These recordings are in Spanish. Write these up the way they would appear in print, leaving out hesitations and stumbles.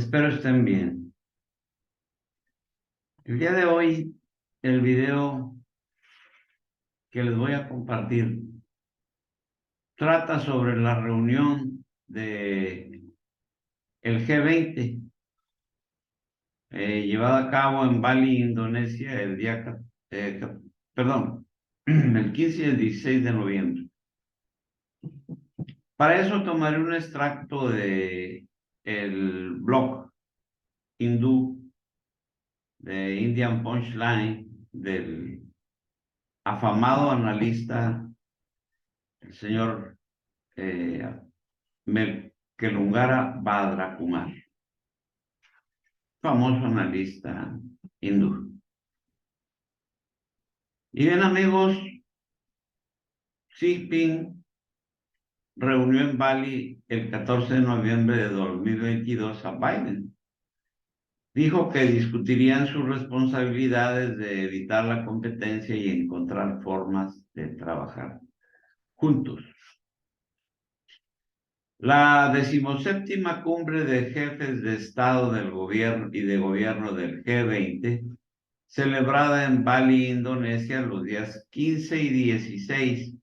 Espero estén bien. El día de hoy, el video que les voy a compartir trata sobre la reunión de el G20 llevada a cabo en Bali, Indonesia, el día, perdón, el 15 y el 16 de noviembre. Para eso tomaré un extracto de el blog hindú de Indian Punchline del afamado analista, el señor Melkelungara Badrakumar, famoso analista hindú. Y bien, amigos, Xi Jinping reunió en Bali el 14 de noviembre de 2022 a Biden. Dijo que discutirían sus responsabilidades de evitar la competencia y encontrar formas de trabajar juntos. La 17ª cumbre de jefes de Estado del gobierno y de gobierno del G20, celebrada en Bali, Indonesia, los días 15 y 16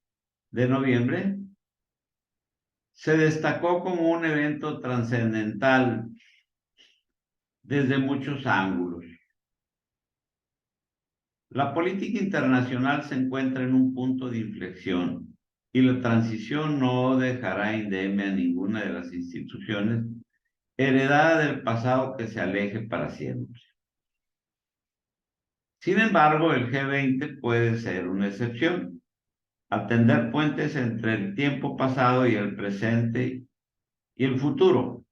de noviembre, se destacó como un evento trascendental desde muchos ángulos. La política internacional se encuentra en un punto de inflexión y la transición no dejará indemne a ninguna de las instituciones heredada del pasado que se aleje para siempre. Sin embargo, el G20 puede ser una excepción, al tender puentes entre el tiempo pasado y el presente y el futuro.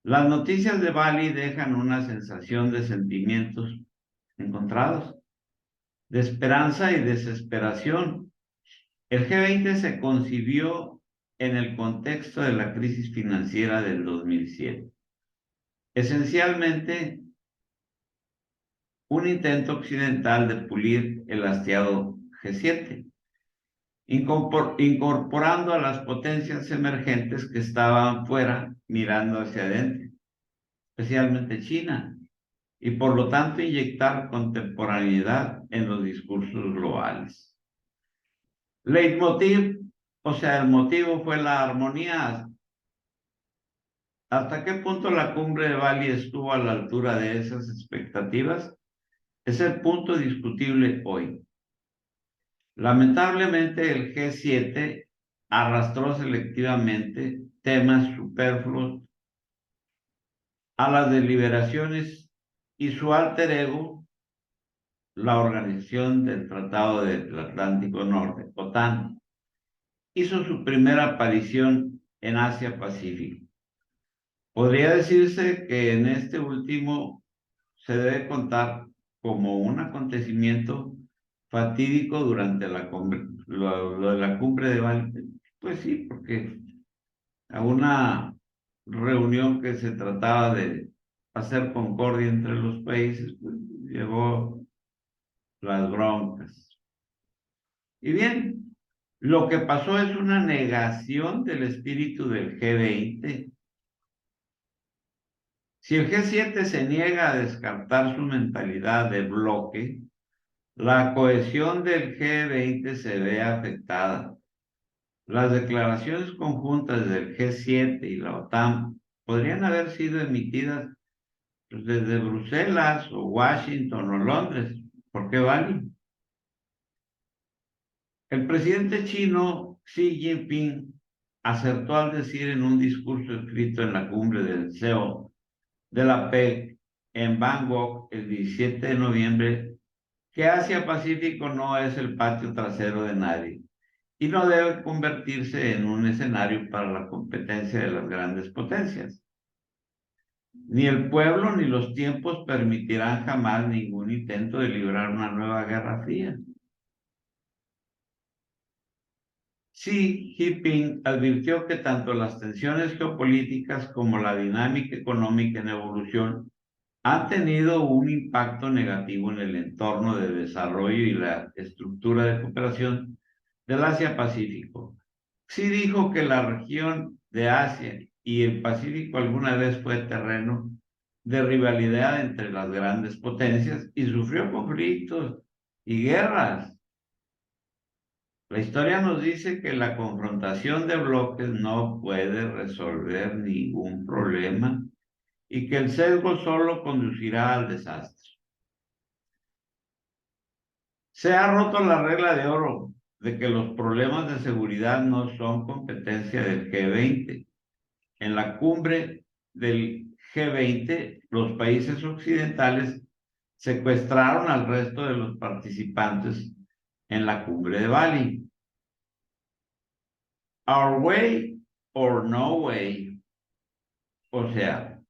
Las noticias de Bali dejan una sensación de sentimientos encontrados, de esperanza y desesperación. El G20 se concibió en el contexto de la crisis financiera del 2007. Esencialmente, un intento occidental de pulir el hastiado G7, incorporando a las potencias emergentes que estaban fuera mirando hacia adentro, especialmente China, y por lo tanto inyectar contemporaneidad en los discursos globales. Leitmotiv, o sea, el motivo fue la armonía. ¿Hasta qué punto la cumbre de Bali estuvo a la altura de esas expectativas? Es el punto discutible hoy. Lamentablemente, el G7 arrastró selectivamente temas superfluos a las deliberaciones y su alter ego, la Organización del Tratado del Atlántico Norte, OTAN, hizo su primera aparición en Asia-Pacífico. Podría decirse que en este último se debe contar como un acontecimiento fatídico durante lo de la cumbre de Bali. Pues sí, porque a una reunión que se trataba de hacer concordia entre los países, pues, llevó las broncas. Y bien, lo que pasó es una negación del espíritu del G20. Si el G7 se niega a descartar su mentalidad de bloque, la cohesión del G20 se ve afectada. Las declaraciones conjuntas del G7 y la OTAN podrían haber sido emitidas desde Bruselas o Washington o Londres. ¿Por qué Bali? El presidente chino Xi Jinping acertó al decir en un discurso escrito en la cumbre del CEO de la PEC en Bangkok el 17 de noviembre que Asia-Pacífico no es el patio trasero de nadie y no debe convertirse en un escenario para la competencia de las grandes potencias. Ni el pueblo ni los tiempos permitirán jamás ningún intento de librar una nueva guerra fría. Xi Jinping advirtió que tanto las tensiones geopolíticas como la dinámica económica en evolución han tenido un impacto negativo en el entorno de desarrollo y la estructura de cooperación del Asia-Pacífico. Xi dijo que la región de Asia y el Pacífico alguna vez fue terreno de rivalidad entre las grandes potencias y sufrió conflictos y guerras. La historia nos dice que la confrontación de bloques no puede resolver ningún problema y que el sesgo solo conducirá al desastre. Se ha roto la regla de oro de que los problemas de seguridad no son competencia del G20. En la cumbre del G20, los países occidentales secuestraron al resto de los participantes en la cumbre de Bali. Our way or no way. O sea,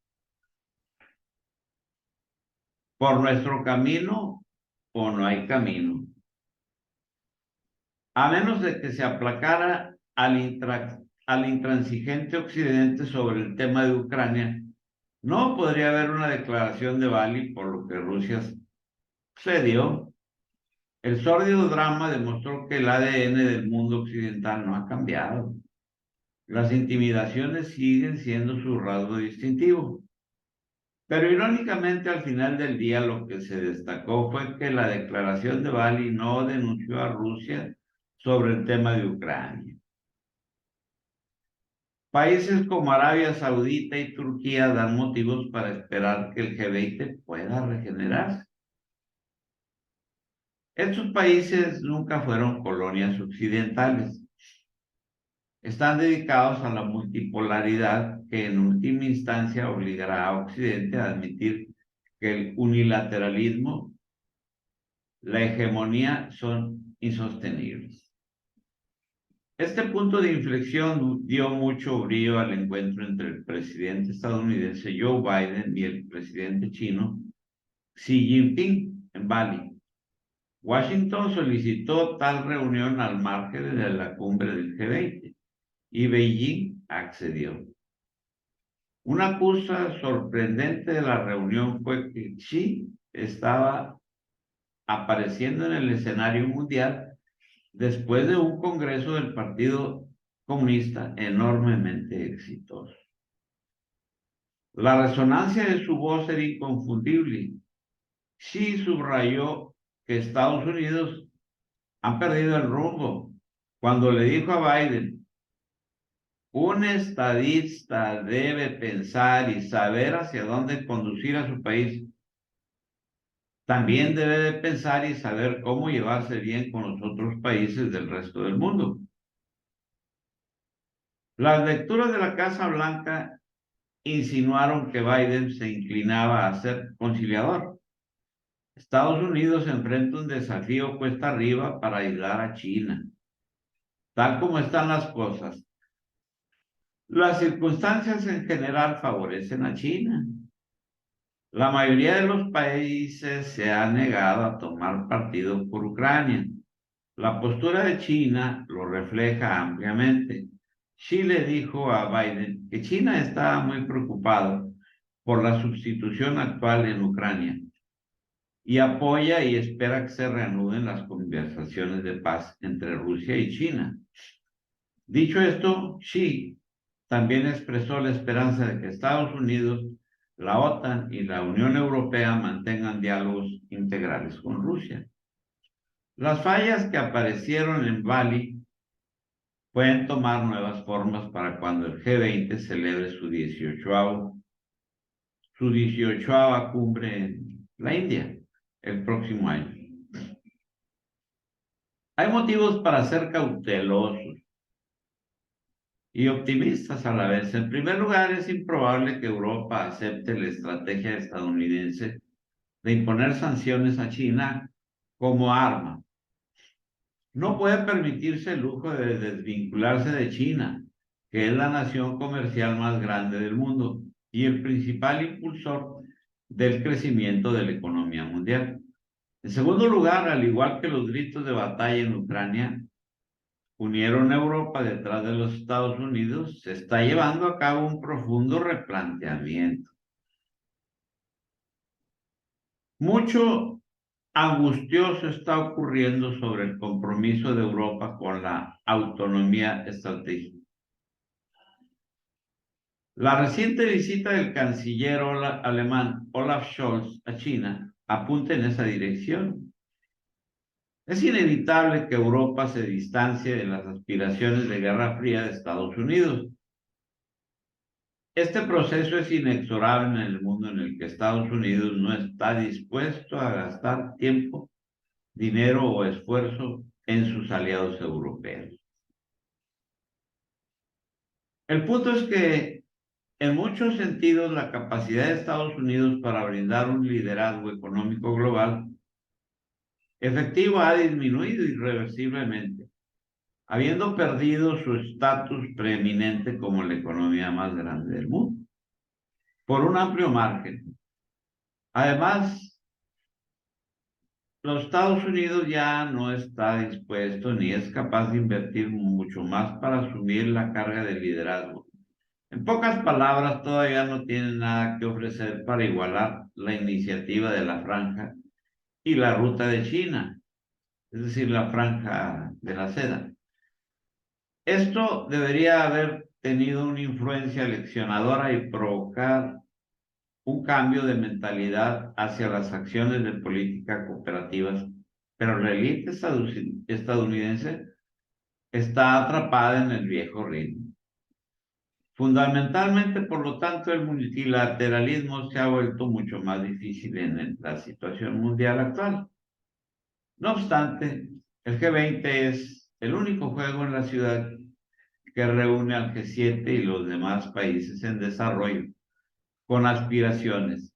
por nuestro camino o no hay camino. A menos de que se aplacara al intransigente occidente sobre el tema de Ucrania, no podría haber una declaración de Bali, por lo que Rusia cedió. El sórdido drama demostró que el ADN del mundo occidental no ha cambiado. Las intimidaciones siguen siendo su rasgo distintivo. Pero irónicamente, al final del día, lo que se destacó fue que la declaración de Bali no denunció a Rusia sobre el tema de Ucrania. Países como Arabia Saudita y Turquía dan motivos para esperar que el G20 pueda regenerarse. Estos países nunca fueron colonias occidentales. Están dedicados a la multipolaridad que en última instancia obligará a Occidente a admitir que el unilateralismo, la hegemonía son insostenibles. Este punto de inflexión dio mucho brío al encuentro entre el presidente estadounidense Joe Biden y el presidente chino Xi Jinping en Bali. Washington solicitó tal reunión al margen de la cumbre del G20 y Beijing accedió. Una cosa sorprendente de la reunión fue que Xi estaba apareciendo en el escenario mundial después de un congreso del Partido Comunista enormemente exitoso. La resonancia de su voz era inconfundible. Xi subrayó que Estados Unidos han perdido el rumbo cuando le dijo a Biden: un estadista debe pensar y saber hacia dónde conducir a su país. También debe de pensar y saber cómo llevarse bien con los otros países del resto del mundo. Las lecturas de la Casa Blanca insinuaron que Biden se inclinaba a ser conciliador. Estados Unidos enfrenta un desafío cuesta arriba para ayudar a China. Tal como están las cosas, las circunstancias en general favorecen a China. La mayoría de los países se ha negado a tomar partido por Ucrania. La postura de China lo refleja ampliamente. Xi le dijo a Biden que China estaba muy preocupado por la sustitución actual en Ucrania y apoya y espera que se reanuden las conversaciones de paz entre Rusia y China. Dicho esto, Xi también expresó la esperanza de que Estados Unidos, la OTAN y la Unión Europea mantengan diálogos integrales con Rusia. Las fallas que aparecieron en Bali pueden tomar nuevas formas para cuando el G20 celebre su 18ª cumbre en la India el próximo año. Hay motivos para ser cautelosos y optimistas a la vez. En primer lugar, es improbable que Europa acepte la estrategia estadounidense de imponer sanciones a China como arma. No puede permitirse el lujo de desvincularse de China, que es la nación comercial más grande del mundo y el principal impulsor del crecimiento de la economía mundial. En segundo lugar, al igual que los gritos de batalla en Ucrania unieron a Europa detrás de los Estados Unidos, se está llevando a cabo un profundo replanteamiento. Mucho angustioso está ocurriendo sobre el compromiso de Europa con la autonomía estratégica. La reciente visita del canciller alemán Olaf Scholz a China apunta en esa dirección. Es inevitable que Europa se distancie de las aspiraciones de Guerra Fría de Estados Unidos. Este proceso es inexorable en el mundo en el que Estados Unidos no está dispuesto a gastar tiempo, dinero o esfuerzo en sus aliados europeos. El punto es que, en muchos sentidos, la capacidad de Estados Unidos para brindar un liderazgo económico global efectivo ha disminuido irreversiblemente, habiendo perdido su estatus preeminente como la economía más grande del mundo, por un amplio margen. Además, los Estados Unidos ya no está dispuesto ni es capaz de invertir mucho más para asumir la carga de liderazgo. En pocas palabras, todavía no tienen nada que ofrecer para igualar la iniciativa de la Franja y la Ruta de China, es decir, la Franja de la Seda. Esto debería haber tenido una influencia leccionadora y provocar un cambio de mentalidad hacia las acciones de política cooperativas, pero la élite estadounidense está atrapada en el viejo ritmo. Fundamentalmente, por lo tanto, el multilateralismo se ha vuelto mucho más difícil en la situación mundial actual. No obstante, el G20 es el único juego en la ciudad que reúne al G7 y los demás países en desarrollo con aspiraciones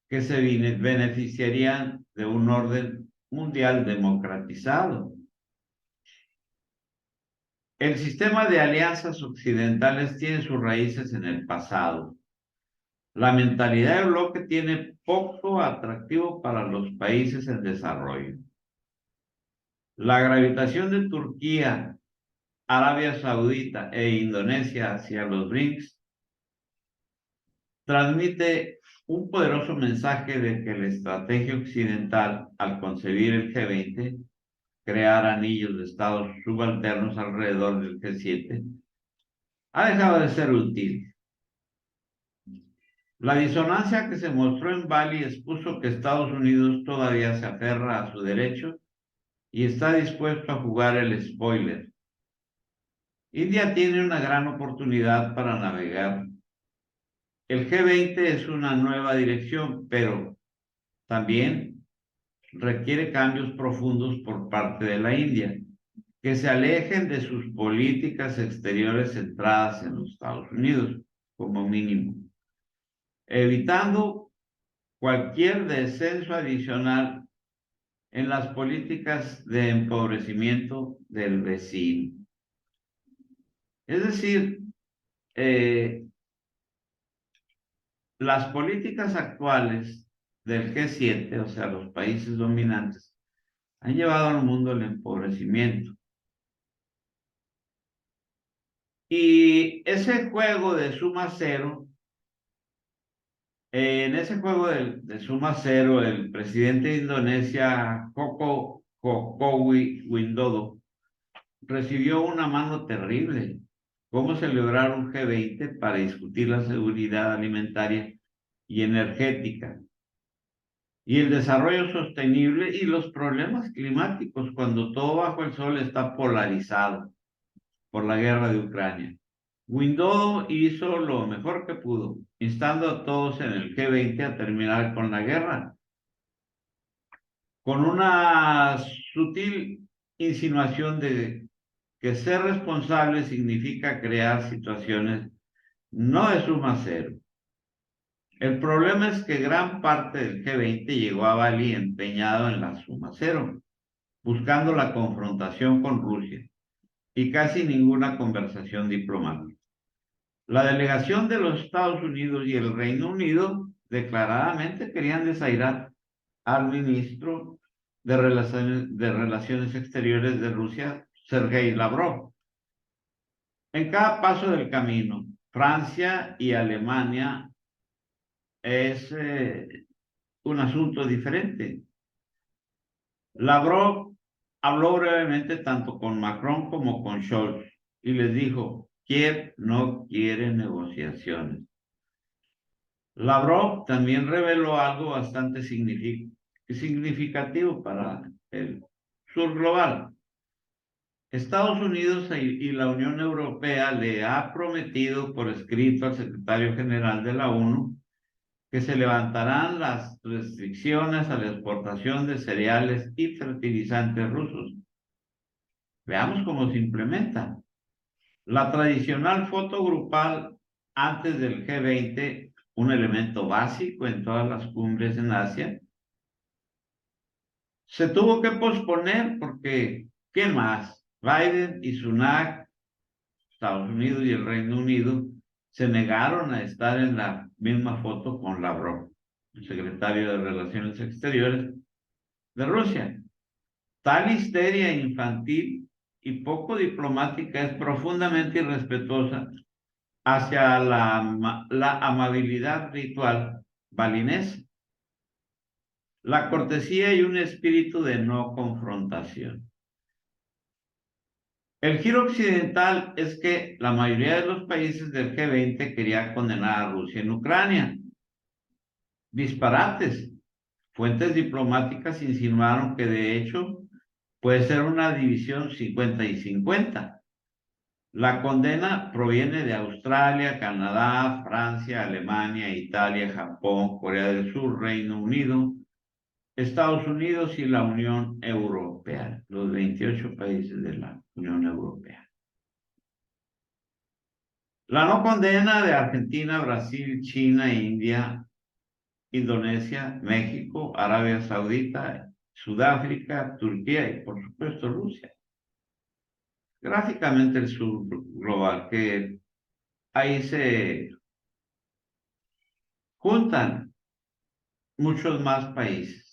que se beneficiarían de un orden mundial democratizado. El sistema de alianzas occidentales tiene sus raíces en el pasado. La mentalidad del bloque tiene poco atractivo para los países en desarrollo. La gravitación de Turquía, Arabia Saudita e Indonesia hacia los BRICS transmite un poderoso mensaje de que la estrategia occidental, al concebir el G20, crear anillos de estados subalternos alrededor del G7, ha dejado de ser útil. La disonancia que se mostró en Bali expuso que Estados Unidos todavía se aferra a su derecho y está dispuesto a jugar el spoiler. India tiene una gran oportunidad para navegar. El G20 es una nueva dirección, pero también requiere cambios profundos por parte de la India, que se alejen de sus políticas exteriores centradas en los Estados Unidos, como mínimo, evitando cualquier descenso adicional en las políticas de empobrecimiento del vecino. Es decir, las políticas actuales del G7, o sea, los países dominantes, han llevado al mundo al empobrecimiento. Y ese juego de suma cero, en ese juego de suma cero, el presidente de Indonesia, Joko Widodo, recibió una mano terrible. ¿Cómo celebrar un G20 para discutir la seguridad alimentaria y energética y el desarrollo sostenible y los problemas climáticos cuando todo bajo el sol está polarizado por la guerra de Ucrania? Widodo hizo lo mejor que pudo, instando a todos en el G20 a terminar con la guerra, con una sutil insinuación de que ser responsable significa crear situaciones no de suma cero. El problema es que gran parte del G20 llegó a Bali empeñado en la suma cero, buscando la confrontación con Rusia y casi ninguna conversación diplomática. La delegación de los Estados Unidos y el Reino Unido declaradamente querían desairar al ministro de Relaciones Exteriores de Rusia, Sergei Lavrov. En cada paso del camino, Francia y Alemania es un asunto diferente. Lavrov habló brevemente tanto con Macron como con Scholz y les dijo: Kiev no quiere negociaciones. Lavrov también reveló algo bastante significativo para el sur global. Estados Unidos y la Unión Europea le ha prometido por escrito al secretario general de la ONU que se levantarán las restricciones a la exportación de cereales y fertilizantes rusos. Veamos cómo se implementa. La tradicional foto grupal antes del G20, un elemento básico en todas las cumbres en Asia, se tuvo que posponer porque, ¿qué más? Biden y Sunak, Estados Unidos y el Reino Unido, se negaron a estar en la misma foto con Lavrov, el secretario de Relaciones Exteriores de Rusia. Tal histeria infantil y poco diplomática es profundamente irrespetuosa hacia la amabilidad ritual balinesa, la cortesía y un espíritu de no confrontación. El giro occidental es que la mayoría de los países del G20 quería condenar a Rusia en Ucrania. Disparates. Fuentes diplomáticas insinuaron que de hecho puede ser una división 50 y 50. La condena proviene de Australia, Canadá, Francia, Alemania, Italia, Japón, Corea del Sur, Reino Unido, Estados Unidos y la Unión Europea, los 28 países de la Unión Europea. La no condena de Argentina, Brasil, China, India, Indonesia, México, Arabia Saudita, Sudáfrica, Turquía y por supuesto Rusia. Gráficamente el sur global, que ahí se juntan muchos más países.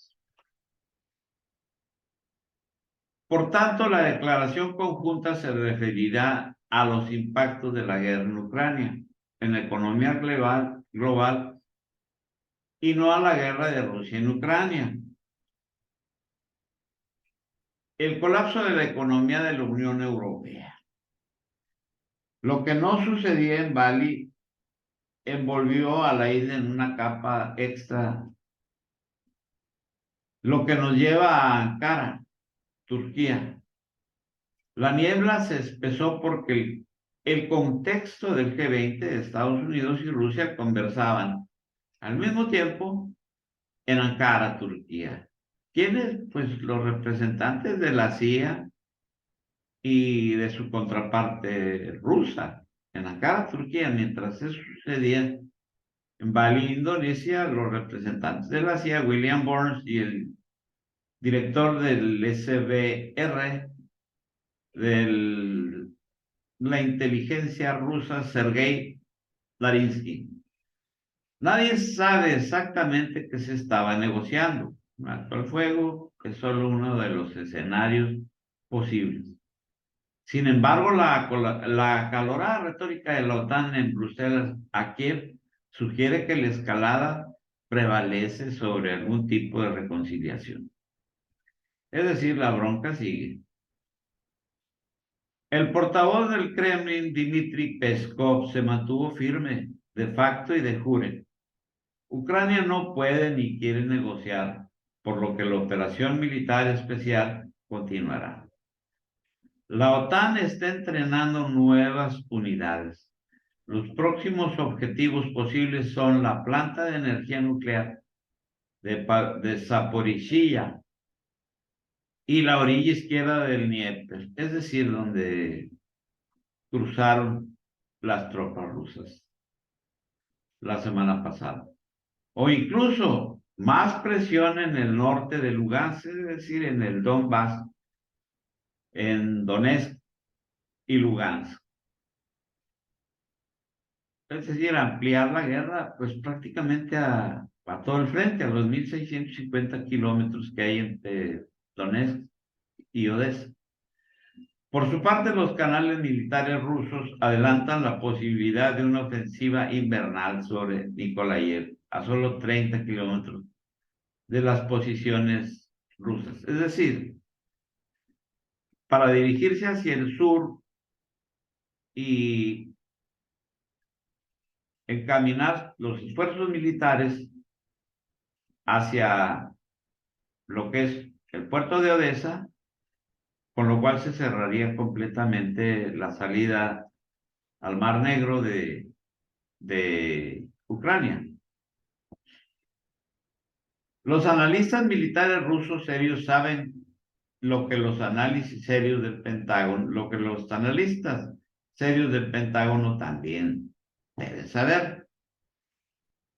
Por tanto, la declaración conjunta se referirá a los impactos de la guerra en Ucrania en la economía global y no a la guerra de Rusia en Ucrania. El colapso de la economía de la Unión Europea. Lo que no sucedía en Bali envolvió a la isla en una capa extra, lo que nos lleva a Ankara, Turquía. La niebla se espesó porque el contexto del G20 de Estados Unidos y Rusia conversaban al mismo tiempo en Ankara, Turquía. ¿Quiénes? Pues los representantes de la CIA y de su contraparte rusa en Ankara, Turquía. Mientras eso sucedía en Bali, Indonesia, los representantes de la CIA, William Burns y el director del SBR, de la inteligencia rusa, Sergei Larinsky. Nadie sabe exactamente qué se estaba negociando. Un alto al fuego es solo uno de los escenarios posibles. Sin embargo, la acalorada retórica de la OTAN en Bruselas a Kiev sugiere que la escalada prevalece sobre algún tipo de reconciliación. Es decir, la bronca sigue. El portavoz del Kremlin, Dmitry Peskov, se mantuvo firme de facto y de jure. Ucrania no puede ni quiere negociar, por lo que la operación militar especial continuará. La OTAN está entrenando nuevas unidades. Los próximos objetivos posibles son la planta de energía nuclear de Zaporizhia y la orilla izquierda del Dnieper, es decir, donde cruzaron las tropas rusas la semana pasada. O incluso más presión en el norte de Lugansk, es decir, en el Donbass, en Donetsk y Lugansk. Es decir, ampliar la guerra, pues prácticamente a todo el frente, a los 1.650 kilómetros que hay entre Donetsk y Odessa. Por su parte, los canales militares rusos adelantan la posibilidad de una ofensiva invernal sobre Nikolaev, a solo 30 kilómetros de las posiciones rusas. Es decir, para dirigirse hacia el sur y encaminar los esfuerzos militares hacia lo que es el puerto de Odessa, con lo cual se cerraría completamente la salida al Mar Negro de Ucrania. Los analistas militares rusos serios saben lo que los análisis serios del Pentágono, lo que los analistas serios del Pentágono también deben saber.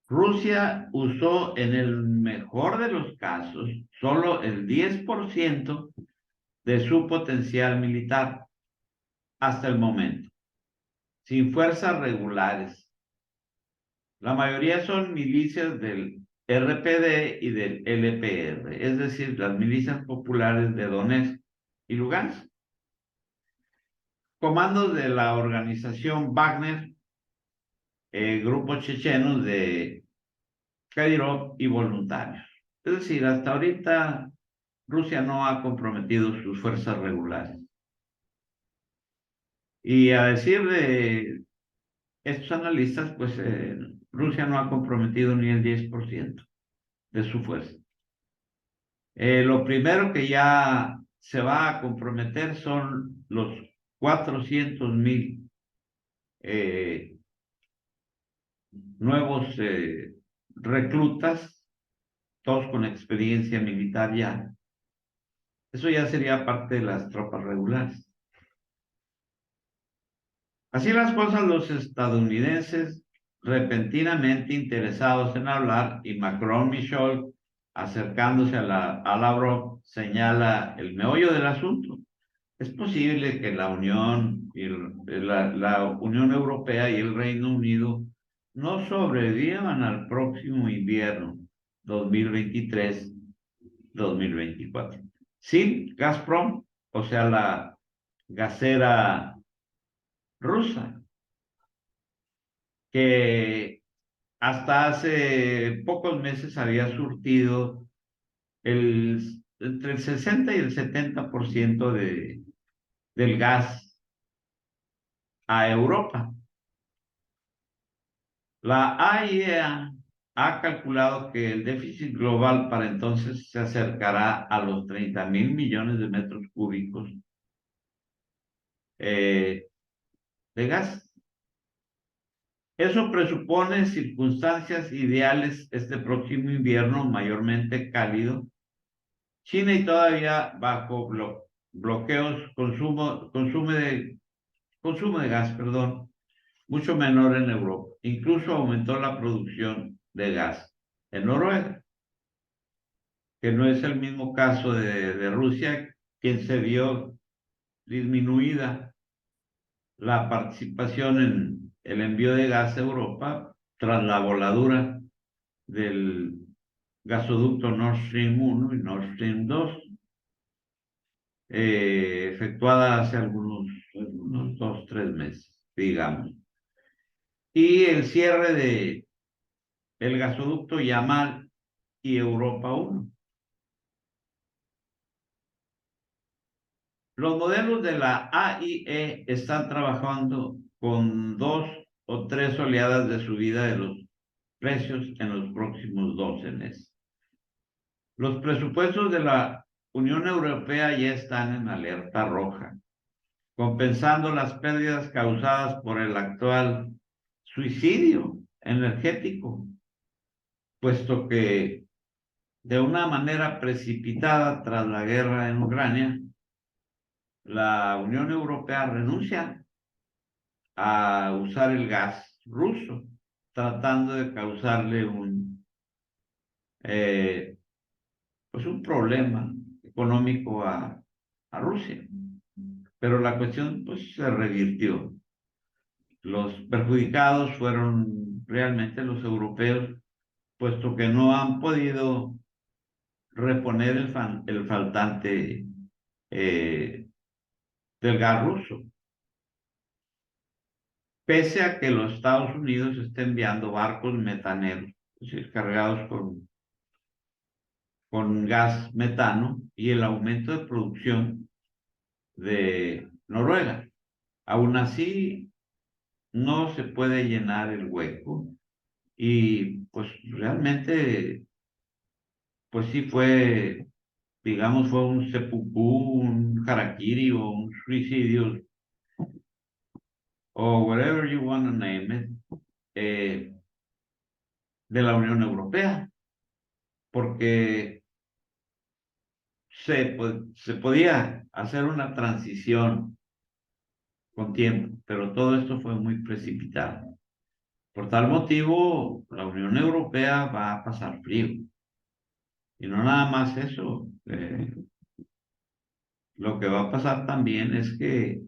Rusia usó en el mejor de los casos solo el 10% de su potencial militar hasta el momento, sin fuerzas regulares. La mayoría son milicias del RPD y del LPR, es decir, las milicias populares de Donetsk y Lugansk. Comandos de la organización Wagner, grupos chechenos de Kadyrov y voluntarios. Es decir, hasta ahorita Rusia no ha comprometido sus fuerzas regulares. Y a decir de estos analistas, pues Rusia no ha comprometido ni el 10% de su fuerza. Lo primero que ya se va a comprometer son los 400,000 nuevos reclutas, todos con experiencia militar ya. Eso ya sería parte de las tropas regulares. Así las cosas, los estadounidenses repentinamente interesados en hablar, y Macron Michel acercándose a Lavrov señala el meollo del asunto. Es posible que la Unión, la Unión Europea y el Reino Unido no sobrevivan al próximo invierno 2023-2024 sin Gazprom, o sea, la gasera rusa, que hasta hace pocos meses había surtido entre el 60 y el 70% del gas a Europa. La AIEA ha calculado que el déficit global para entonces se acercará a los 30,000 millones de metros cúbicos de gas. Eso presupone circunstancias ideales este próximo invierno mayormente cálido. China y todavía bajo bloqueos, consumo de gas, perdón, mucho menor en Europa. Incluso aumentó la producción de gas en Noruega, que no es el mismo caso de Rusia, quien se vio disminuida la participación en el envío de gas a Europa tras la voladura del gasoducto Nord Stream 1 y Nord Stream 2, efectuada hace unos 2, 3 meses, digamos. Y el cierre del gasoducto Yamal y Europa 1. Los modelos de la AIE están trabajando con 2 o 3 oleadas de subida de los precios en los próximos 12 meses. Los presupuestos de la Unión Europea ya están en alerta roja, compensando las pérdidas causadas por el actual suicidio energético, puesto que de una manera precipitada tras la guerra en Ucrania, la Unión Europea renuncia a usar el gas ruso, tratando de causarle pues un problema económico a Rusia. Pero la cuestión pues se revirtió. Los perjudicados fueron realmente los europeos, puesto que no han podido reponer el faltante del gas ruso, pese a que los Estados Unidos estén enviando barcos metaneros, es decir, cargados con gas metano, y el aumento de producción de Noruega. Aún así, no se puede llenar el hueco y pues realmente, pues sí fue, digamos, fue un seppuku, un harakiri o un suicidio o whatever you want to name it, de la Unión Europea, porque se podía hacer una transición con tiempo, pero todo esto fue muy precipitado. Por tal motivo, la Unión Europea va a pasar frío. Y no nada más eso, lo que va a pasar también es que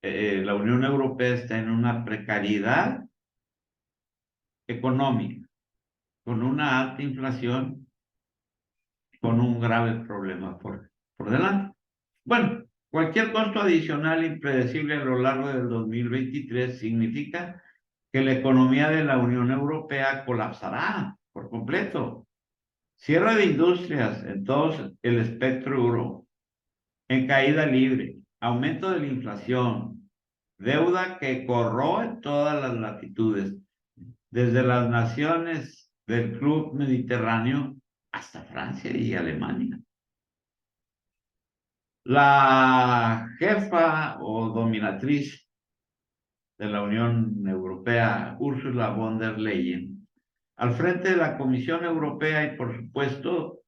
la Unión Europea está en una precariedad económica, con una alta inflación, con un grave problema por delante. Bueno, cualquier costo adicional impredecible a lo largo del 2023 significa que la economía de la Unión Europea colapsará por completo. Cierre de industrias en todo el espectro euro, en caída libre, aumento de la inflación, deuda que corroe todas las latitudes, desde las naciones del Club Mediterráneo hasta Francia y Alemania. La jefa o dominatriz de la Unión Europea, Ursula von der Leyen, al frente de la Comisión Europea y por supuesto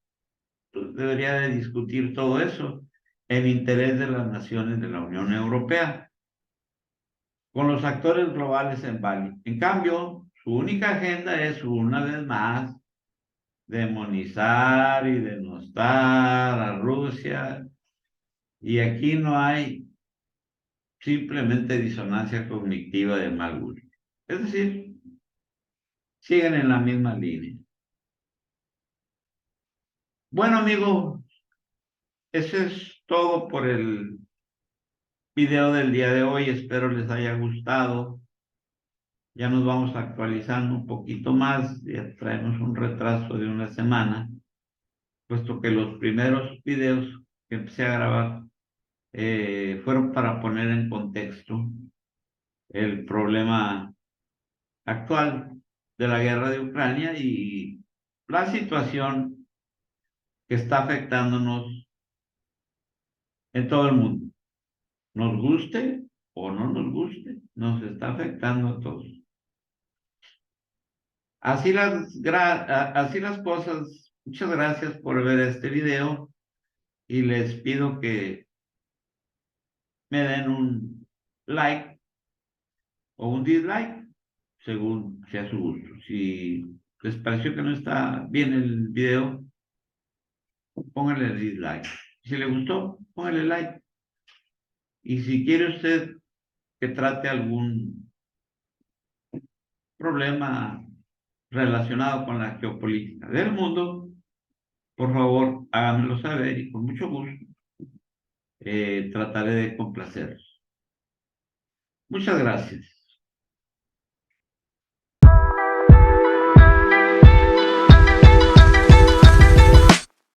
debería de discutir todo eso en interés de las naciones de la Unión Europea, con los actores globales en Bali. En cambio, su única agenda es una vez más demonizar y denostar a Rusia, y aquí no hay simplemente disonancia cognitiva de mal gusto. Es decir, siguen en la misma línea. Bueno, amigo, eso es todo por el video del día de hoy. Espero les haya gustado. Ya nos vamos actualizando un poquito más. Ya traemos un retraso de una semana, puesto que los primeros videos que empecé a grabar fueron para poner en contexto el problema actual de la guerra de Ucrania y la situación que está afectándonos en todo el mundo. Nos guste o no nos guste, nos está afectando a todos. Así las cosas. Muchas gracias por ver este video y les pido que me den un like o un dislike según sea su gusto. Si les pareció que no está bien el video, pónganle dislike. Si le gustó, pónganle like. Y si quiere usted que trate algún problema relacionado con la geopolítica del mundo, por favor, háganmelo saber y con mucho gusto trataré de complacerlos. Muchas gracias.